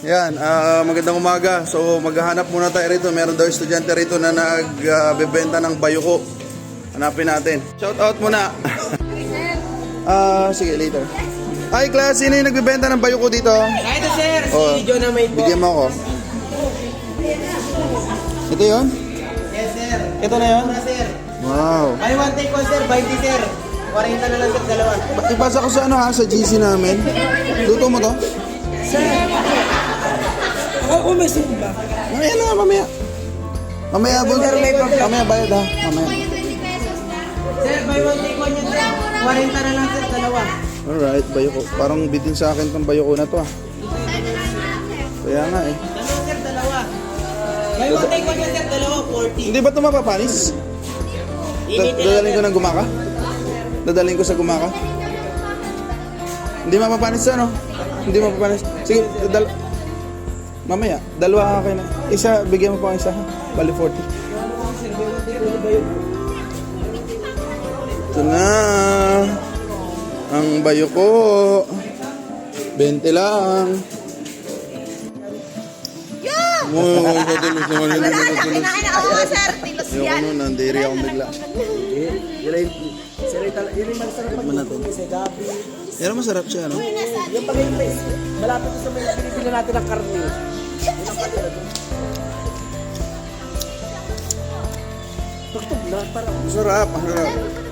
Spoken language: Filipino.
Yan, magandang umaga. So maghahanap muna tayo rito. Meron daw estudyante rito na nagbebenta ng bayuko. Hanapin natin. Shout out muna. Sige, later. Hi class, sino yung nagbebenta ng bayuko dito? Ito sir, si John na may po. Bigyan mo ako. Ito yun? Yes sir. Ito na yun? Ito sir. Wow. Buy one take one sir, 20 sir. 40 na lang sir, dalawa. Ipasa ko sa sa GC namin. Luto mo to? Sir. Ako may ba? Mamaya na, mamaya. Mamaya, boss. Mamaya bayad ha. Mamaya. Sir, buy one take one yun sir. 40 na lang sir, dalawa. Alright, bayoko. Parang bitin sa akin tong bayoko na to ah. Kaya nga eh. Dalawa sir, dalawa. Buy one take one yun sir, dalawa, 40. Hindi ba ito mapapanis? Dadalhin ko ng gumaka? Dadalhin ko sa gumaka? Hindi mapapanis sa ano? Hindi mapapanis. Sige, mamaya, dalawa kayo na. Isa, bigyan mo pa ang isa ha. Bali 40. Ito na. Ang bayoko. 20 lang. Matulos naman yun. Kinain na ako, sir. Tilos Ayoko yan. nun, nandiri ako bigla. Yun yung masarap Natin. kasi gabi. Pero masarap siya, no? Yung pag-ibig, malapit sa may pinipili natin ng karne. Tuktog na, parang Masarap, masarap.